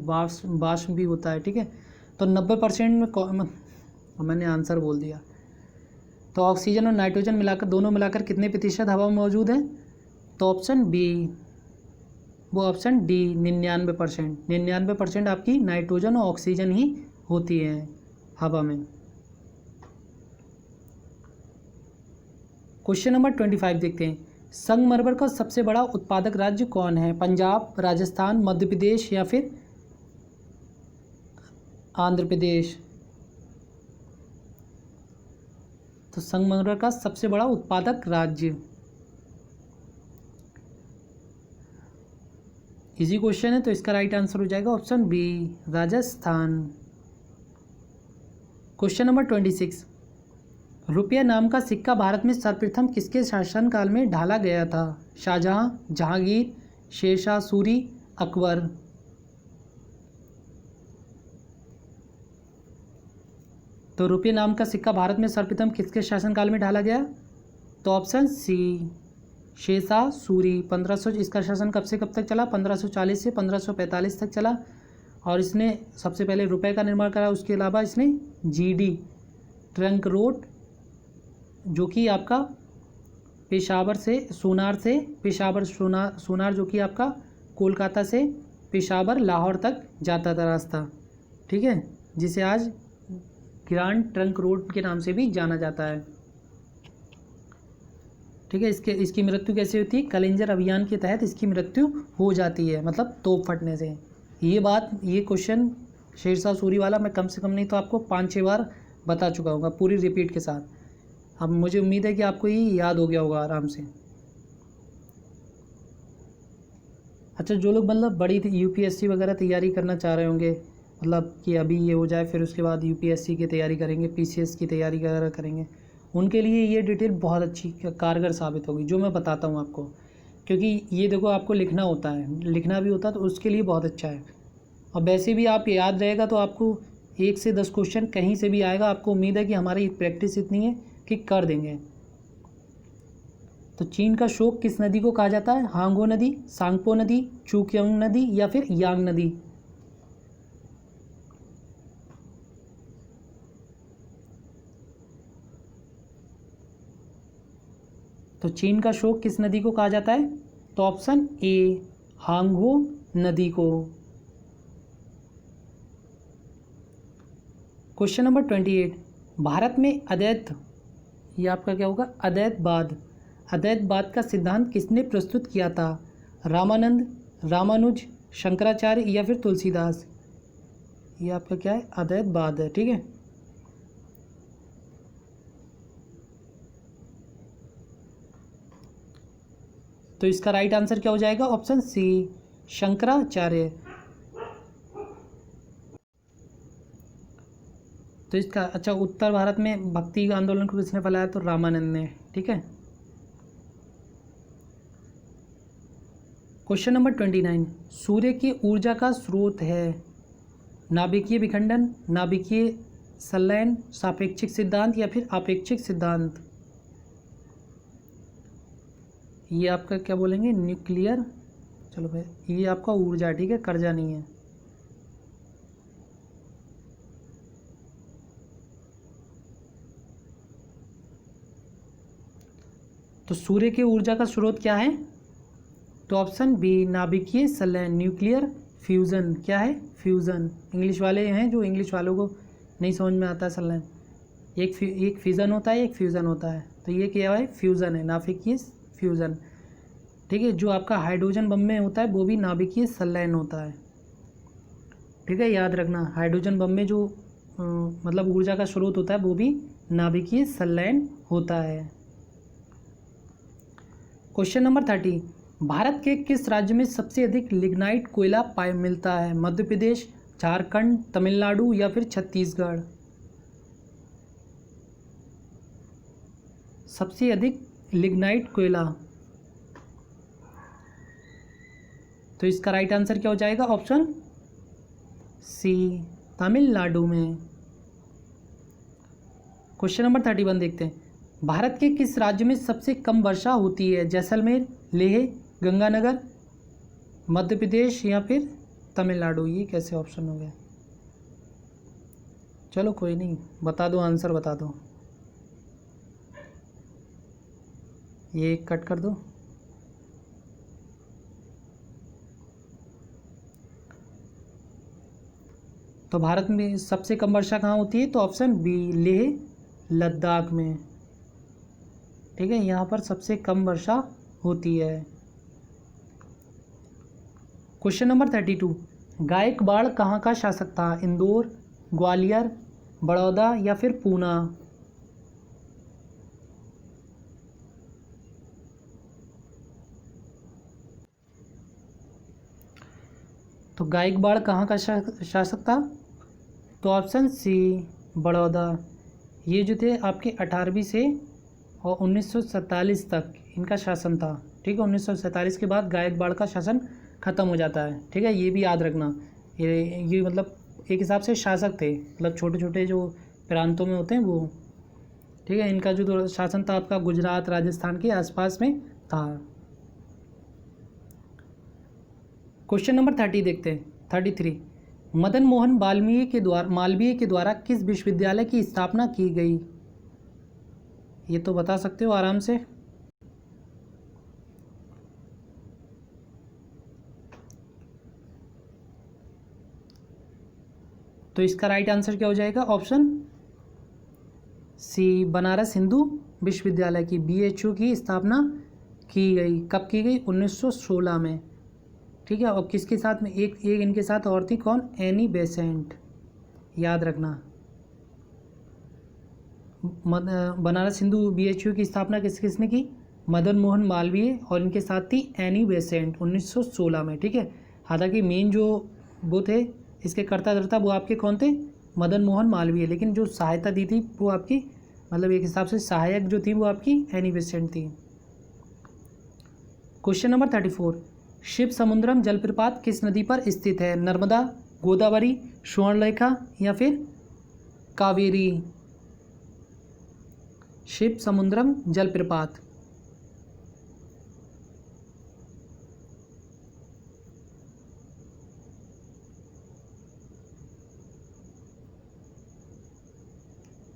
S1: वाष्प भी होता है। ठीक है, तो 90% में मैंने आंसर बोल दिया। तो ऑक्सीजन और नाइट्रोजन मिलाकर, दोनों मिलाकर कितने प्रतिशत हवा में मौजूद है? तो ऑप्शन बी, वो ऑप्शन डी, 99%। 99% आपकी नाइट्रोजन और ऑक्सीजन ही होती है हवा में। क्वेश्चन नंबर 25 देखते हैं। संगमरमर का सबसे बड़ा उत्पादक राज्य कौन है? पंजाब, राजस्थान, मध्य प्रदेश या फिर आंध्र प्रदेश? तो संगमरमर का सबसे बड़ा उत्पादक राज्य, इजी क्वेश्चन है, तो इसका राइट आंसर हो जाएगा option B, Rajasthan. Question number 26, रुपया नाम का सिक्का भारत में सर्वप्रथम किसके शासनकाल में ढाला गया था? शाहजहां, जहांगीर, शेरशाह सूरी, अकबर? तो रुपये नाम का सिक्का भारत में सर्वप्रथम किसके शासनकाल में ढाला गया? तो ऑप्शन सी, शेरशाह सूरी। 1500, इसका शासन कब से कब तक चला? 1540 से 1545 तक चला, और इसने सबसे पहले रुपए का निर्माण करा। उसके अलावा इसने GD, ट्रंक रोड, जो कि आपका पेशावर से, सोनार से पेशावर, सोनार जो कि आपका कोलकाता से पेशावर लाहौर तक जाता था रास्ता। ठीक है, जिसे आज ग्रैंड ट्रंक रोड के नाम से भी जाना जाता है। ठीक है, इसकी मृत्यु कैसे होती है? कलिंजर अभियान के तहत इसकी मृत्यु हो जाती है, मतलब तोप फटने से। ये क्वेश्चन शेरशाह सूरी वाला मैं कम से कम नहीं तो आपको 5-6 बार बता चुका हूँ पूरी रिपीट के साथ। अब मुझे उम्मीद है कि आपको ये याद हो गया होगा आराम से। अच्छा, जो लोग मतलब बड़ी UPSC वगैरह तैयारी करना चाह रहे होंगे, मतलब कि अभी ये हो जाए फिर उसके बाद UPSC की तैयारी करेंगे, PCS की तैयारी वगैरह करेंगे, उनके लिए ये डिटेल बहुत अच्छी कारगर साबित होगी जो मैं बताता हूँ आपको। क्योंकि ये देखो, आपको लिखना होता है, लिखना भी होता है, तो उसके लिए बहुत अच्छा है। और वैसे भी आप याद रहेगा तो आपको 1 से 10 क्वेश्चन कहीं से भी आएगा। आपको उम्मीद है कि हमारी प्रैक्टिस इतनी है कि कर देंगे। तो चीन का शोक किस नदी को कहा जाता है? हांगो नदी, सांगपो नदी, चुक्योंग नदी या फिर यांग नदी? तो चीन का शोक किस नदी को कहा जाता है? तो ऑप्शन ए, हांगो नदी को। क्वेश्चन नंबर 28, भारत में अद्वैत, ये आपका क्या होगा? अद्वैतवाद अद्वैतवाद का सिद्धांत किसने प्रस्तुत किया था? रामानंद, रामानुज, शंकराचार्य या फिर तुलसीदास? ये आपका क्या है? अद्वैतवाद है। ठीक है, तो इसका राइट आंसर क्या हो जाएगा? Option C, Shankaracharya. तो इसका अच्छा, उत्तर भारत में भक्ति आंदोलन को किसने फैलाया? तो रामानंद ने। ठीक है, क्वेश्चन नंबर 29, सूर्य की ऊर्जा का स्रोत है नाभिकीय विखंडन, नाभिकीय संलयन, सापेक्षिक सिद्धांत या फिर आपेक्षिक सिद्धांत? ये आपका क्या बोलेंगे? न्यूक्लियर। चलो भाई, ये आपका ऊर्जा, ठीक है, कर्जा नहीं है। तो सूर्य की ऊर्जा का स्रोत क्या है? तो ऑप्शन बी, नाभिकीय संलयन, न्यूक्लियर फ्यूज़न। क्या है? फ्यूज़न। इंग्लिश वाले हैं, जो इंग्लिश वालों को नहीं समझ में आता है संलयन, एक फ्यूज़न होता है, एक फ्यूज़न होता है। तो ये क्या है? फ्यूज़न है, नाभिकीय फ्यूज़न। ठीक है, जो आपका हाइड्रोजन बम में होता है वो भी नाभिकीय संलयन होता है। ठीक है, याद रखना, हाइड्रोजन बम में जो मतलब ऊर्जा का स्रोत होता है वो भी नाभिकीय संलयन होता है। क्वेश्चन नंबर 30, भारत के किस राज्य में सबसे अधिक लिग्नाइट कोयला पाया मिलता है? मध्य प्रदेश, झारखंड, तमिलनाडु या फिर छत्तीसगढ़? सबसे अधिक लिग्नाइट कोयला, तो इसका राइट आंसर क्या हो जाएगा? ऑप्शन सी, तमिलनाडु में। क्वेश्चन नंबर 31 देखते हैं, भारत के किस राज्य में सबसे कम वर्षा होती है? जैसलमेर, लेह, गंगानगर, मध्य प्रदेश या फिर तमिलनाडु? ये कैसे ऑप्शन हो गए? चलो कोई नहीं, बता दो, आंसर बता दो। ये कट कर दो। तो भारत में सबसे कम वर्षा कहाँ होती है? तो ऑप्शन बी, लेह लद्दाख में। ठीक है, यहाँ पर सबसे कम वर्षा होती है। क्वेश्चन नंबर 32, गायकवाड़ कहाँ का शासक था? इंदौर, ग्वालियर, बड़ौदा या फिर पूना? तो गायकवाड़ कहाँ का शासक था? तो ऑप्शन सी, बड़ौदा। ये जो थे आपके 18वीं से और 1947 तक इनका शासन था। ठीक है, 1947 के बाद गायकवाड़ का शासन ख़त्म हो जाता है। ठीक है, ये भी याद रखना। ये मतलब एक हिसाब से शासक थे, मतलब छोटे छोटे जो प्रांतों में होते हैं वो। ठीक है, इनका जो शासन था आपका गुजरात, राजस्थान के आसपास में था। क्वेश्चन नंबर 30 देखते हैं, 33, मदन मोहन मालवीय के द्वारा किस विश्वविद्यालय की स्थापना की गई? ये तो बता सकते हो आराम से। तो इसका राइट आंसर क्या हो जाएगा? ऑप्शन सी, बनारस हिंदू विश्वविद्यालय की BHU की स्थापना की गई। कब की गई? 1916 में। ठीक है, और किसके साथ में? एक इनके साथ और थी, कौन? Annie Besant. याद रखना, बनारस हिंदू BHU की स्थापना किसने की? मदन मोहन मालवीय, और इनके साथ थी एनी बेसेंट 1916 में। ठीक है, हालांकि मेन जो वो थे इसके कर्ता धर्ता वो आपके कौन थे? मदन मोहन मालवीय, लेकिन जो सहायता दी थी वो आपकी, मतलब एक हिसाब से सहायक जो थी वो आपकी एनी बेसेंट थी। क्वेश्चन नंबर 34, शिव समुद्रम जलप्रपात किस नदी पर स्थित है? नर्मदा, गोदावरी, स्वर्णरेखा या फिर कावेरी? शिव समुद्रम जलप्रपात,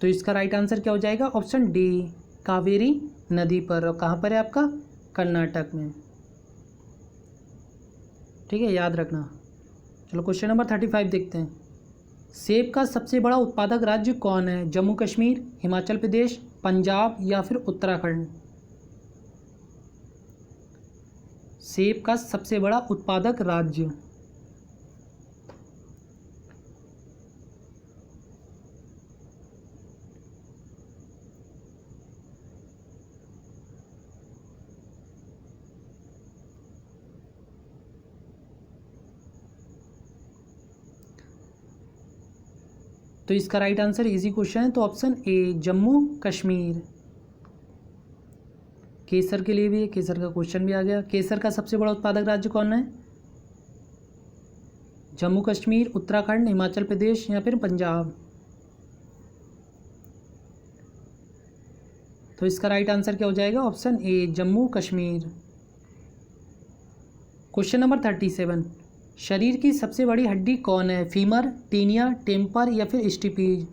S1: तो इसका राइट आंसर क्या हो जाएगा? ऑप्शन डी, कावेरी नदी पर। और कहाँ पर है आपका? कर्नाटक में। ठीक है, याद रखना। चलो क्वेश्चन नंबर 35 देखते हैं, सेब का सबसे बड़ा उत्पादक राज्य कौन है? जम्मू कश्मीर, हिमाचल प्रदेश, पंजाब या फिर उत्तराखंड? सेब का सबसे बड़ा उत्पादक राज्य। तो इसका राइट आंसर इजी क्वेश्चन है, तो ऑप्शन ए जम्मू कश्मीर। केसर के लिए भी है, केसर का क्वेश्चन भी आ गया। केसर का सबसे बड़ा उत्पादक राज्य कौन है? जम्मू कश्मीर, उत्तराखंड, हिमाचल प्रदेश या फिर पंजाब। तो इसका राइट आंसर क्या हो जाएगा? Option A Jammu Kashmir. Question number 37, शरीर की सबसे बड़ी हड्डी कौन है? फीमर, टीनिया, टेम्पर या फिर स्टिपीज।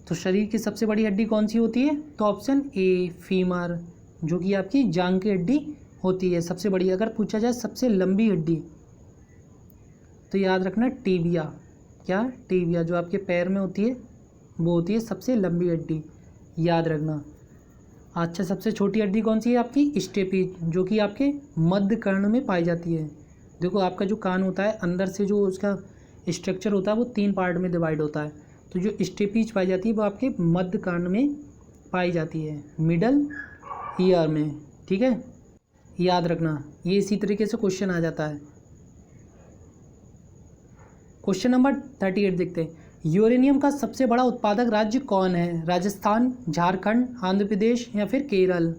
S1: तो शरीर की सबसे बड़ी हड्डी कौन सी होती है? तो ऑप्शन ए फीमर, जो कि आपकी जांग की हड्डी होती है सबसे बड़ी। अगर पूछा जाए सबसे लंबी हड्डी तो याद रखना टीबिया। क्या? टीबिया, जो आपके पैर में होती है वो होती है सबसे लंबी हड्डी, याद रखना। अच्छा, सबसे छोटी हड्डी कौन सी है आपकी? स्टेपीज, जो कि आपके मध्य कर्ण में पाई जाती है। देखो, आपका जो कान होता है अंदर से जो उसका स्ट्रक्चर होता है वो 3 पार्ट में डिवाइड होता है। तो जो स्टेपीज पाई जाती है वो आपके मध्य कान में पाई जाती है, मिडल ईयर में। ठीक है, याद रखना, ये इसी तरीके से क्वेश्चन आ जाता है। क्वेश्चन नंबर 38 देखते हैं, यूरेनियम का सबसे बड़ा उत्पादक राज्य कौन है? राजस्थान, झारखंड, आंध्र प्रदेश या फिर केरल।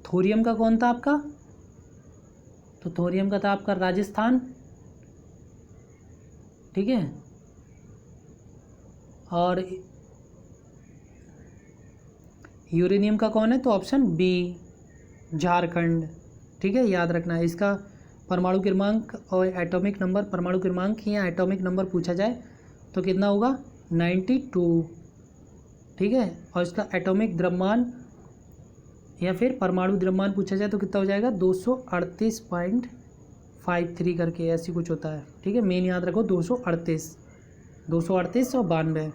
S1: थोरियम का कौन था आपका? तो थोरियम का था आपका राजस्थान। ठीक है, और यूरेनियम का कौन है? तो ऑप्शन बी झारखंड। ठीक है, याद रखना है। इसका परमाणु क्रमांक और एटॉमिक नंबर, परमाणु क्रमांक या एटॉमिक नंबर पूछा जाए तो कितना होगा? 92। ठीक है, और इसका एटॉमिक द्रव्यमान या फिर परमाणु द्रव्यमान पूछा जाए तो कितना हो जाएगा? 238.53 करके ऐसी कुछ होता है। ठीक है, मेन याद रखो 238 और 92।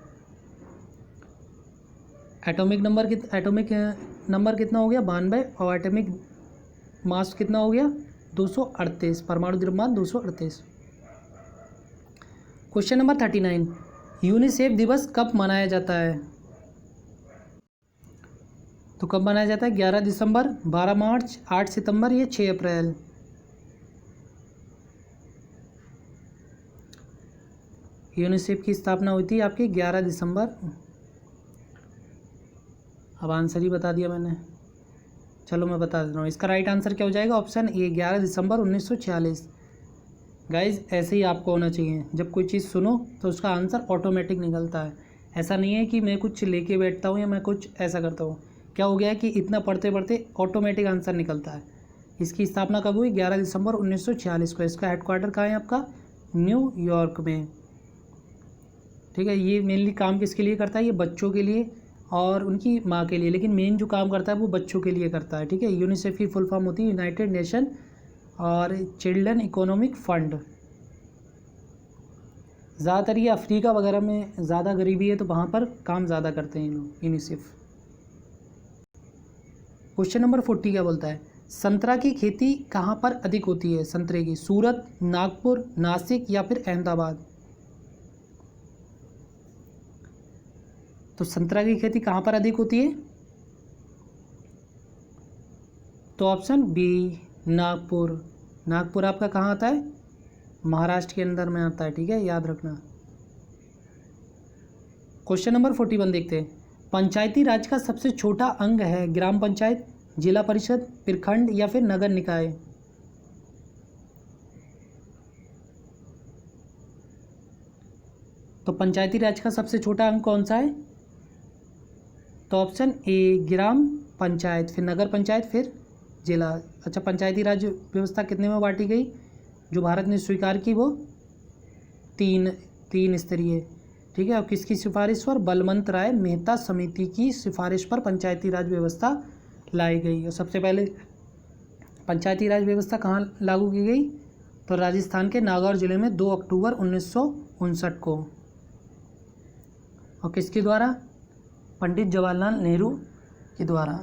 S1: एटॉमिक नंबर कितना हो गया? 92, और एटॉमिक मास कितना हो गया? 238, परमाणु द्रव्यमान 238। क्वेश्चन नंबर 39, यूनिसेफ दिवस कब मनाया जाता है? तो कब मनाया जाता है? 11 दिसंबर, 12 मार्च, 8 सितंबर या 6 अप्रैल। यूनिसेफ की स्थापना हुई थी आपकी 11 दिसंबर। अब आंसर ही बता दिया मैंने, चलो मैं बता देता हूँ। इसका राइट आंसर क्या हो जाएगा? Option A 11 December 1946। गाइज, ऐसे ही आपको होना चाहिए, जब कोई चीज़ सुनो तो उसका आंसर ऑटोमेटिक निकलता है। ऐसा नहीं है कि मैं कुछ लेके बैठता हूँ या मैं कुछ ऐसा करता हूँ। क्या हो गया है कि इतना पढ़ते पढ़ते ऑटोमेटिक आंसर निकलता है। इसकी स्थापना कब हुई? 11 दिसंबर 1946 को। इसका हेडक्वार्टर कहाँ है आपका? न्यूयॉर्क में। ठीक है, ये मेनली काम किसके लिए करता है? ये बच्चों के लिए और उनकी माँ के लिए, लेकिन मेन जो काम करता है वो बच्चों के लिए करता है। ठीक है, यूनिसेफ की फुल फॉर्म होती है यूनाइटेड नेशन और चिल्ड्रन इकोनॉमिक फंड। ज़्यादातर ये अफ्रीका वगैरह में ज़्यादा गरीबी है तो वहाँ पर काम ज़्यादा करते हैं ये लोग, यूनिसेफ। क्वेश्चन नंबर 40 क्या बोलता है? संतरा की खेती कहाँ पर अधिक होती है? संतरे की, सूरत, नागपुर, नासिक या फिर अहमदाबाद। तो संतरा की खेती कहाँ पर अधिक होती है? तो ऑप्शन बी नागपुर। नागपुर आपका कहाँ आता है? महाराष्ट्र के अंदर में आता है। ठीक है, याद रखना। क्वेश्चन नंबर 41 देखते हैं, पंचायती राज का सबसे छोटा अंग है? ग्राम पंचायत, जिला परिषद, प्रखंड या फिर नगर निकाय। तो पंचायती राज का सबसे छोटा अंग कौन सा है? तो ऑप्शन ए ग्राम पंचायत, फिर नगर पंचायत, फिर जिला। अच्छा, पंचायती राज व्यवस्था कितने में बांटी गई जो भारत ने स्वीकार की? वो तीन स्तरीय। ठीक है, और किसकी सिफारिश पर? बलवंत राय मेहता समिति की सिफारिश पर पंचायती राज व्यवस्था लाई गई। और सबसे पहले पंचायती राज व्यवस्था कहाँ लागू की गई? तो राजस्थान के नागौर जिले में 2 अक्टूबर 1959 को। और किसके द्वारा? पंडित जवाहरलाल नेहरू के द्वारा।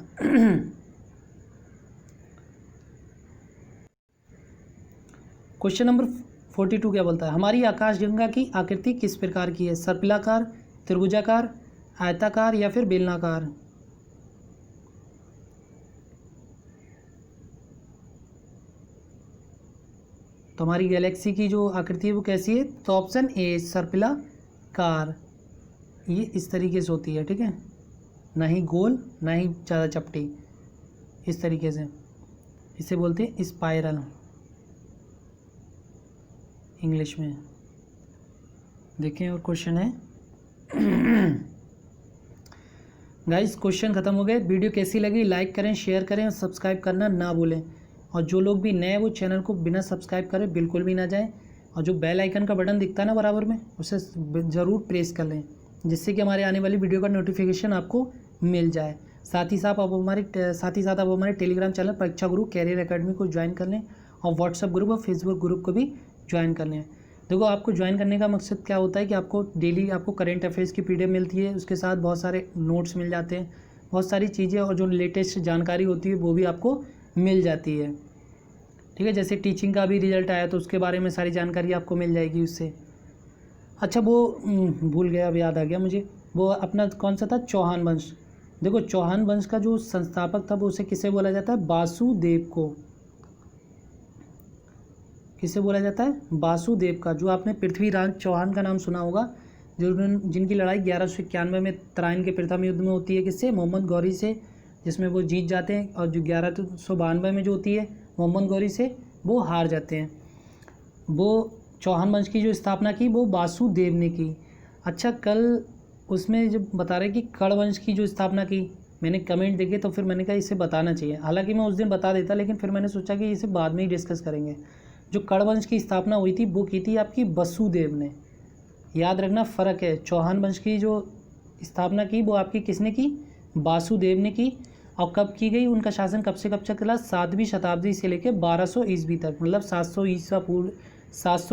S1: क्वेश्चन नंबर 42 क्या बोलता है? हमारी आकाशगंगा की आकृति किस प्रकार की है? सर्पिलाकार, त्रिभुजाकार, आयताकार या फिर बेलनाकार? तो हमारी गैलेक्सी की जो आकृति है वो कैसी है? तो ऑप्शन ए सर्पिलाकार, ये इस तरीके से होती है, ठीक है, ना ही गोल ना ही ज़्यादा चपटी, इस तरीके से। इसे बोलते हैं स्पाइरल इंग्लिश में। देखें और क्वेश्चन है। गाइस क्वेश्चन ख़त्म हो गए। वीडियो कैसी लगी लाइक करें, शेयर करें और सब्सक्राइब करना ना भूलें। और जो लोग भी नए वो चैनल को बिना सब्सक्राइब करे बिल्कुल भी ना जाएं। और जो बेल आइकन का बटन दिखता है ना बराबर में, उसे ज़रूर प्रेस कर लें, जिससे कि हमारे आने वाली वीडियो का नोटिफिकेशन आपको मिल जाए। साथ ही साथ आप हमारे टेलीग्राम चैनल परीक्षा गुरु कैरियर एकेडमी को ज्वाइन कर लें और व्हाट्सएप ग्रुप और फेसबुक ग्रुप को भी ज्वाइन कर लें। देखो, आपको ज्वाइन करने का मकसद क्या होता है कि आपको डेली आपको करंट अफेयर्स की पीडीएफ मिलती है, उसके साथ बहुत सारे नोट्स मिल जाते हैं, बहुत सारी चीज़ें और जो लेटेस्ट जानकारी होती है वो भी आपको मिल जाती है, ठीक है। जैसे टीचिंग का भी रिजल्ट आया तो उसके बारे में सारी जानकारी आपको मिल जाएगी उससे। अच्छा, वो भूल गया, अब याद आ गया मुझे, वो अपना कौन सा था, चौहान वंश। देखो, चौहान वंश का जो संस्थापक था वो उसे किसे बोला जाता है? वासुदेव को। किसे बोला जाता है? वासुदेव का। जो आपने पृथ्वीराज चौहान का नाम सुना होगा, जिनकी लड़ाई 1191 में तराइन के प्रथम युद्ध में होती है, किससे? मोहम्मद गौरी से, जिसमें वो जीत जाते हैं। और जो 1192 में जो होती है मोहम्मद गौरी से, वो हार जाते हैं। वो चौहान वंश की जो स्थापना की वो वासुदेव ने की। अच्छा, कल उसमें जब बता रहे कि कर्ण वंश की जो स्थापना की, मैंने कमेंट देखे तो फिर मैंने कहा इसे बताना चाहिए। हालांकि मैं उस दिन बता देता, लेकिन फिर मैंने सोचा कि इसे बाद में ही डिस्कस करेंगे। जो कर्ण वंश की स्थापना हुई थी वो की थी आपकी वसुदेव ने। याद रखना, फ़र्क है। चौहान वंश की जो स्थापना की वो आपकी किसने की? वासुदेव ने की। और कब की गई? उनका शासन कब से कब तक चला? 7वीं शताब्दी से लेकर 1200 ईस्वी तक, मतलब 700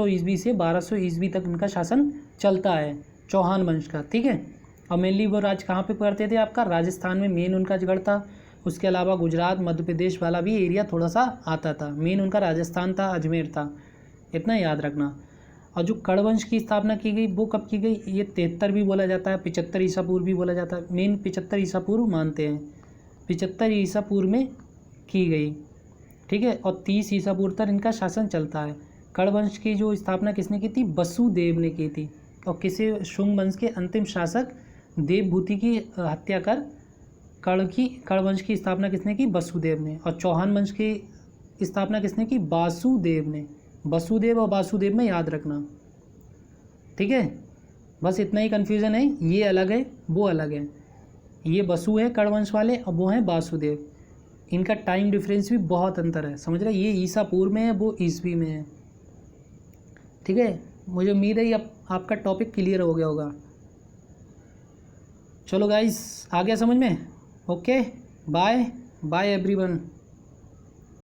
S1: ईस्वी से 1200 ईस्वी तक उनका शासन चलता है, चौहान वंश का, ठीक है। और मेनली वो राज कहाँ पे करते थे? आपका राजस्थान में मेन उनका गढ़ था। उसके अलावा गुजरात, मध्य प्रदेश वाला भी एरिया थोड़ा सा आता था। मेन उनका राजस्थान था, अजमेर था, इतना याद रखना। और जो कर्ण वंश की स्थापना की गई वो कब की गई? ये 73 भी बोला जाता है, 75 ईसा पूर्व भी बोला जाता है। मेन 75 ईसा पूर्व मानते हैं, 75 ईसा पूर्व में की गई, ठीक है। और 30 ईसा पूर्व तक इनका शासन चलता है। कर्ण वंश की जो स्थापना किसने की थी? वसुदेव ने की थी। और किसे? शुंग वंश के अंतिम शासक देवभूति की हत्या कर कर्ण वंश की स्थापना किसने की? वसुदेव ने। और चौहान वंश की स्थापना किसने की? वासुदेव ने। वसुदेव और वासुदेव में याद रखना, ठीक है। बस इतना ही कन्फ्यूज़न है, ये अलग है वो अलग है। ये वसु है कर्ण वंश वाले और वो हैं वासुदेव। इनका टाइम डिफरेंस भी बहुत अंतर है, समझ रहे? ये ईसा पूर्व में है, वो ईस्वी में है, ठीक है। मुझे उम्मीद है अब आपका टॉपिक क्लियर हो गया होगा। चलो गाइस, आ गया समझ में? Okay, bye bye everyone.